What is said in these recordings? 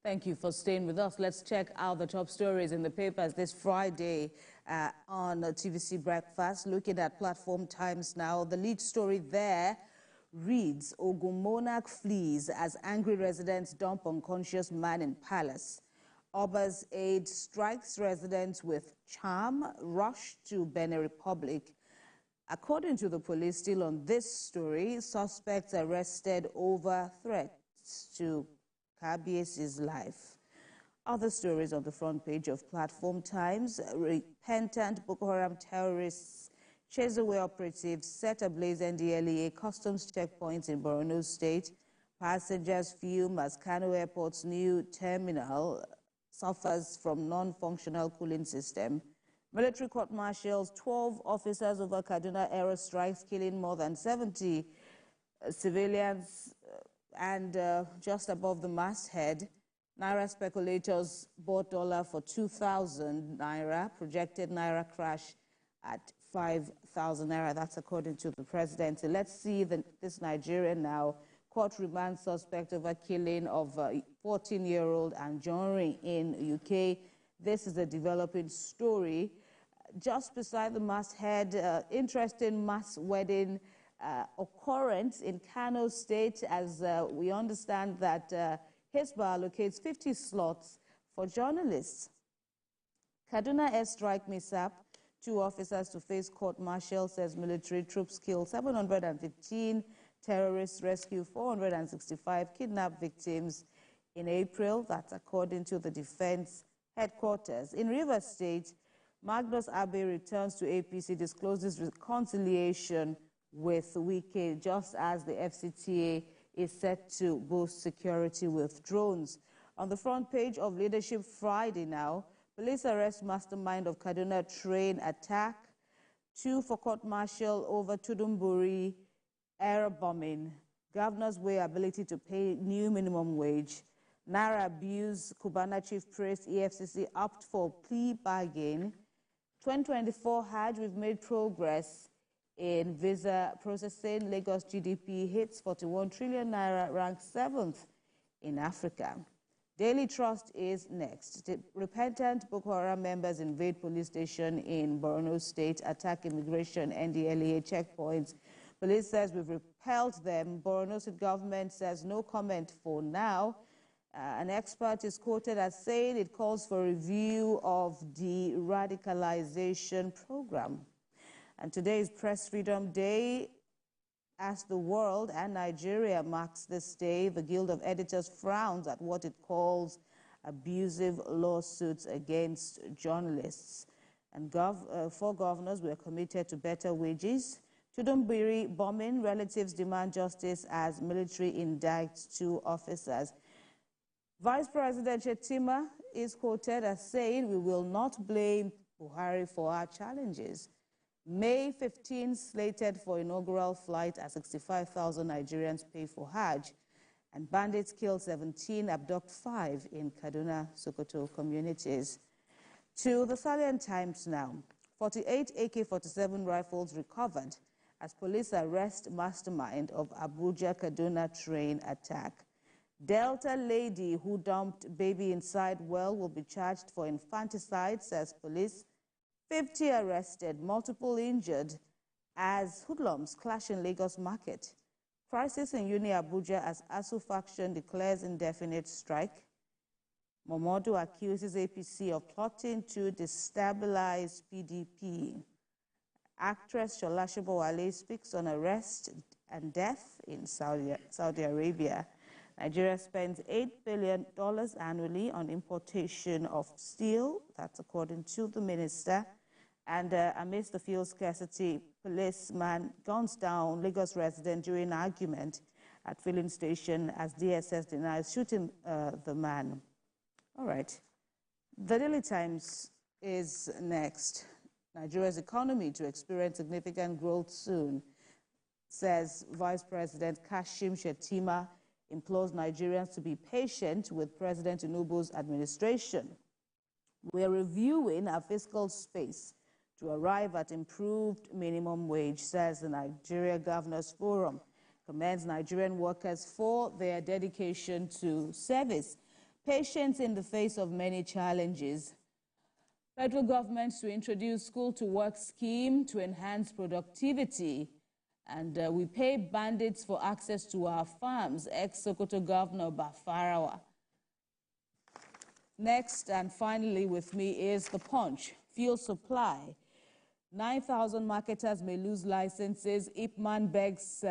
Thank you for staying with us. Let's check out the top stories in the papers this Friday on TVC Breakfast. Looking at Platform Times now, the lead story there reads, Ogun Monarch flees as angry residents dump unconscious man in palace. Oba's aide strikes residents with charm, rush to Benin Republic. According to the police, still on this story, suspects arrested over threats to Kabiesi's life. Other stories on the front page of Platform Times: repentant Boko Haram terrorists chase away operatives, set ablaze NDLEA customs checkpoints in Borno State. Passengers fume as Kano Airport's new terminal suffers from non-functional cooling system. Military court martials 12 officers over Kaduna aerostrikes, killing more than 70 civilians. And just above the masthead, Naira speculators bought dollar for 2,000 Naira, projected Naira crash at 5,000 Naira. That's according to the presidency. Let's see this Nigerian now. Court remand suspect over killing of 14-year-old Anjorin in UK. This is a developing story. Just beside the masthead, interesting mass wedding occurrence in Kano State, as we understand that Hisbah allocates 50 slots for journalists. Kaduna airstrike mishap, 2 officers to face court-martial, says military. Troops kill 715, terrorists rescue 465 kidnapped victims in April. That's according to the defense headquarters. In Rivers State, Magnus Abe returns to APC, discloses reconciliation with Wike, just as the FCTA is set to boost security with drones. On the front page of Leadership Friday now, police arrest Mastermind of Kaduna Train Attack, 2 for court-martial over Tudumburi air bombing, governors weigh ability to pay new minimum wage, Naira abuse, Cubana chief praised EFCC opt for plea bargain. 2024 Hajj, we've made progress in visa processing. Lagos GDP hits 41 trillion Naira, ranked 7th in Africa. Daily Trust is next. Repentant Boko Haram members invade police station in Borno State, attack immigration, NDLEA checkpoints. Police says we've repelled them. Borno State government says no comment for now. An expert is quoted as saying it calls for review of the radicalization program. And today is Press Freedom Day. As the world and Nigeria marks this day, the Guild of Editors frowns at what it calls abusive lawsuits against journalists. And 4 governors were committed to better wages. Tudumbiri bombing, relatives demand justice as military indicts 2 officers. Vice President Shitta is quoted as saying, we will not blame Buhari for our challenges. May 15 slated for inaugural flight as 65,000 Nigerians pay for Hajj. And bandits kill 17, abduct 5 in Kaduna, Sokoto communities. To the salient times now. 48 AK-47 rifles recovered as police arrest Mastermind of Abuja Kaduna Train Attack. Delta lady who dumped baby inside well will be charged for infanticide, says police. 50 arrested, multiple injured as hoodlums clash in Lagos market. Crisis in Uni Abuja as ASU faction declares indefinite strike. Momodu accuses APC of plotting to destabilize PDP. Actress Shola Shobowale speaks on arrest and death in Saudi Arabia. Nigeria spends $8 billion annually on importation of steel. That's according to the minister. And amidst the fuel scarcity, policeman guns down Lagos resident during argument at filling station as DSS denies shooting the man. All right. The Daily Times is next. Nigeria's economy to experience significant growth soon, says Vice President Kashim Shettima, implores Nigerians to be patient with President Tinubu's administration. We are reviewing our fiscal space to arrive at improved minimum wage, says the Nigeria Governors Forum. Commends Nigerian workers for their dedication to service. Patience in the face of many challenges. Federal government to introduce school-to-work scheme to enhance productivity. And we pay bandits for access to our farms, ex-Sokoto Governor Bafarawa. Next and finally with me is the Punch. Fuel supply. 9,000 marketers may lose licenses. Ipman begs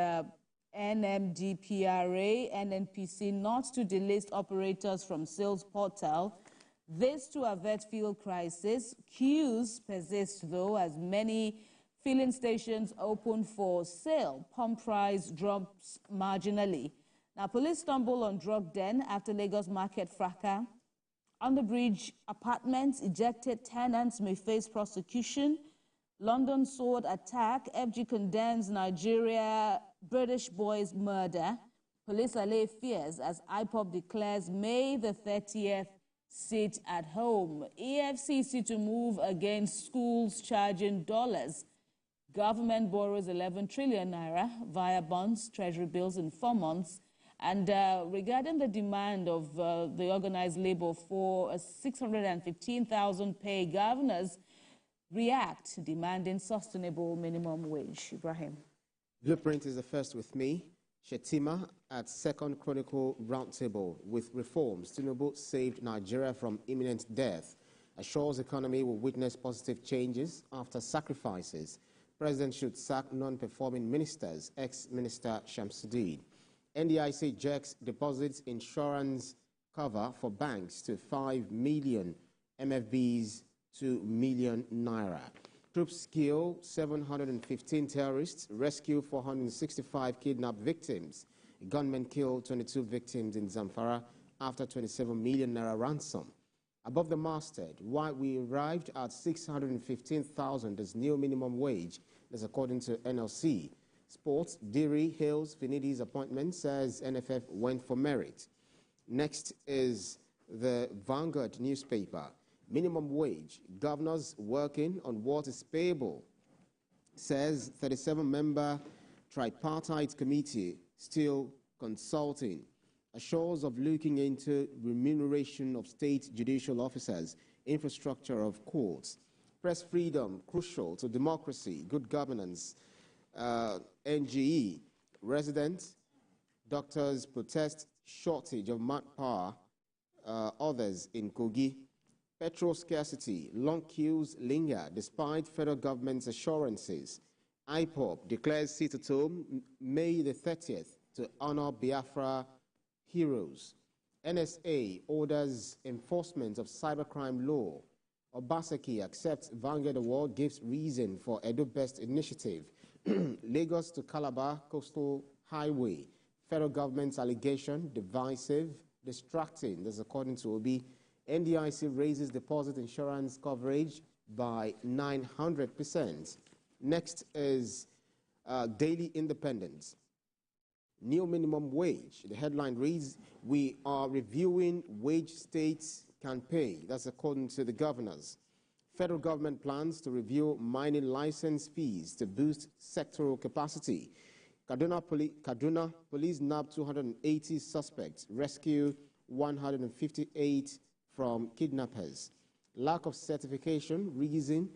NMDPRA, NNPC not to delist operators from sales portal. This to avert fuel crisis. Queues persist though as many filling stations open for sale. Pump price drops marginally. Now police stumble on drug den after Lagos market fracas. On the bridge, apartments, ejected tenants may face prosecution. London sword attack. FG condemns Nigeria British boys murder. Police allay fears as IPOB declares May the 30th sit at home. EFCC to move against schools charging dollars. Government borrows 11 trillion naira via bonds, treasury bills in 4 months. And regarding the demand of the organized labor for 615,000 pay, governors react, demanding sustainable minimum wage. Ibraheem. Blueprint is the first with me. Shettima at Second Chronicle Roundtable. With reforms, Tinubu saved Nigeria from imminent death. Assures economy will witness positive changes after sacrifices. President should sack non-performing ministers, ex-minister Shamsuddin. NDIC jerks deposits insurance cover for banks to 5 million, MFBs 2 million naira. Troops kill 715 terrorists, rescue 465 kidnapped victims. Gunmen kill 22 victims in Zamfara after 27 million naira ransom. Above the masthead, why we arrived at 615,000 as new minimum wage, that's according to NLC. Sports, Diri hails Finidi's appointment, says NFF went for merit. Next is the Vanguard newspaper. Minimum wage, governors working on what is payable, says 37-member tripartite committee still consulting. Assures of looking into remuneration of state judicial officers, infrastructure of courts. Press freedom, crucial to democracy, good governance. NGE, residents, doctors protest shortage of manpower, others in Kogi. Petrol scarcity, long queues linger despite federal government's assurances. IPOB declares sit at home May the 30th to honor Biafra heroes. NSA orders enforcement of cybercrime law. Obaseki accepts Vanguard Award, gives reason for Edo Best Initiative. Lagos to Calabar Coastal Highway. Federal government's allegation, divisive, distracting. This is according to Obi. NDIC raises deposit insurance coverage by 900%. Next is Daily Independence. New minimum wage. The headline reads, we are reviewing wage states can pay. That's according to the governors. Federal government plans to review mining license fees to boost sectoral capacity. Kaduna police nab 280 suspects, rescue 158 from kidnappers. Lack of certification, reason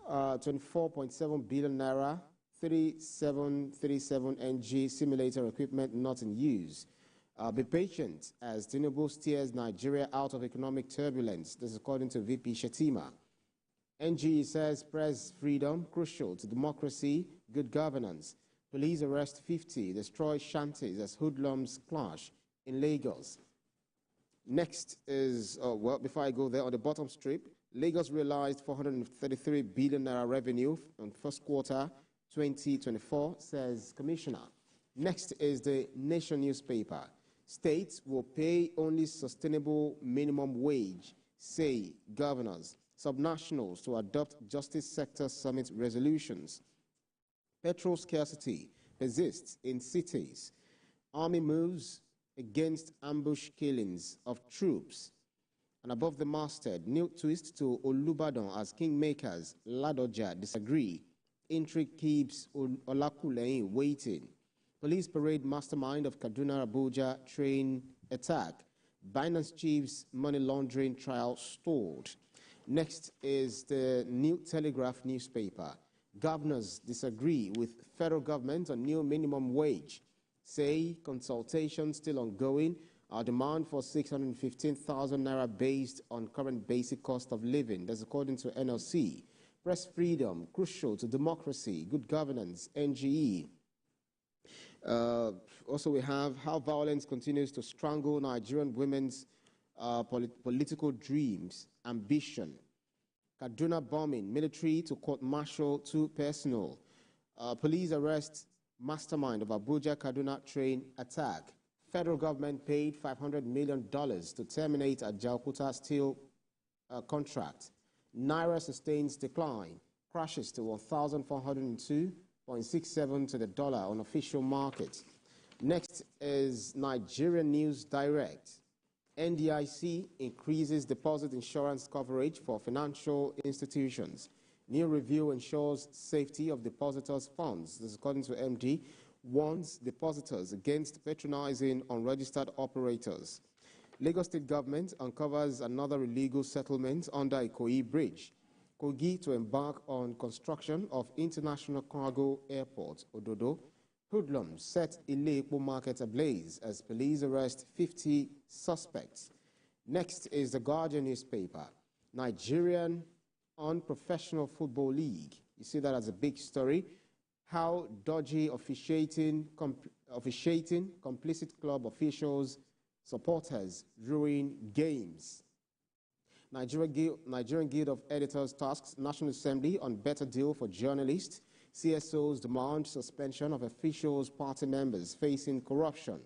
24.7 billion naira, 3737 NG simulator equipment not in use. Be patient as Tinubu steers Nigeria out of economic turbulence. This is according to VP Shettima. NG says press freedom crucial to democracy, good governance. Police arrest 50, destroy shanties as hoodlums clash in Lagos. Next is, well, before I go there, on the bottom strip, Lagos realized 433 billion naira revenue on first quarter 2024, says Commissioner. Next is the Nation newspaper. States will pay only sustainable minimum wage, say governors. Subnationals to adopt justice sector summit resolutions. Petrol scarcity persists in cities. Army moves against ambush killings of troops. And above the masthead, new twist to Olubadan as kingmakers, Ladoja disagree. Intrigue keeps Olakulehin waiting. Police parade mastermind of Kaduna Abuja train attack. Binance chief's money laundering trial stalled. Next is the New Telegraph newspaper. Governors disagree with federal government on new minimum wage. Say consultation still ongoing. Our demand for 615,000 naira based on current basic cost of living. That's according to NLC. Press freedom, crucial to democracy, good governance, NGE. Also, we have how violence continues to strangle Nigerian women's political dreams, ambition. Kaduna bombing, military to court-martial 2 personnel. Police arrest mastermind of Abuja Kaduna Train Attack. Federal government paid $500 million to terminate a Jalkuta steel contract. Naira sustains decline, crashes to 1,402.67 to the dollar on official market. Next is Nigerian News Direct. NDIC increases deposit insurance coverage for financial institutions. New review ensures safety of depositors' funds. This is according to MD, warns depositors against patronizing unregistered operators. Lagos State government uncovers another illegal settlement under Ikoyi Bridge. Kogi to embark on construction of International Cargo Airport, Ododo. Hoodlums set Ile-Epo market ablaze as police arrest 50 suspects. Next is the Guardian newspaper. Nigerian Unprofessional Football League. You see that as a big story. How dodgy officiating, complicit club officials, supporters ruin games. Nigerian Guild of Editors tasks National Assembly on better deal for journalists. CSOs demand suspension of officials, party members facing corruption.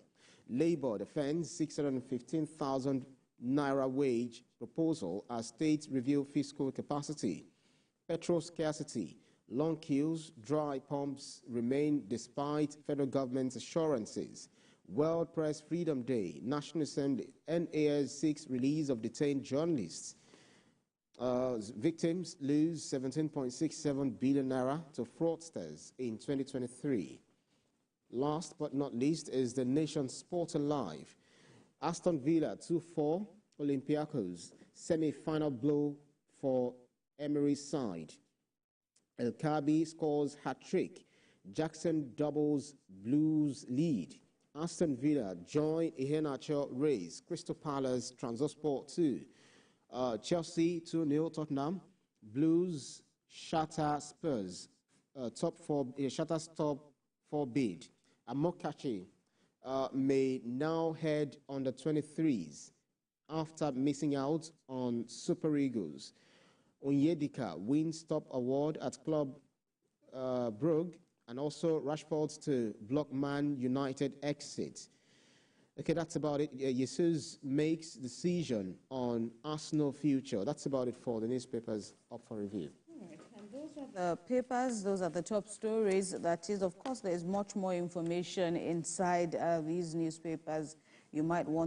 Labour defends 615,000 naira wage proposal as states review fiscal capacity. Petrol scarcity. Long queues, dry pumps remain despite federal government's assurances. World Press Freedom Day, National Assembly, NAS 6 release of detained journalists. Victims lose 17.67 billion naira to fraudsters in 2023. Last but not least is the Nation Sport Alive. Aston Villa 2-4, Olympiacos, semi-final blow for Emery's side. El Kabi scores hat-trick. Jackson doubles Blues lead. Aston Villa join Iheanacho race. Crystal Palace Transport 2. Chelsea 2-0 Tottenham. Blues shatter Spurs. Shatters top 4 bid. Amokachi may now head on the 23s after missing out on Super Eagles. Onyedika wins top award at Club Brugge, and also Rashford to block Man United exit. Okay, that's about it. Jesus makes decision on Arsenal future. That's about it for the newspapers up for review. Right. And those are the papers, those are the top stories. That is, of course, there is much more information inside these newspapers you might want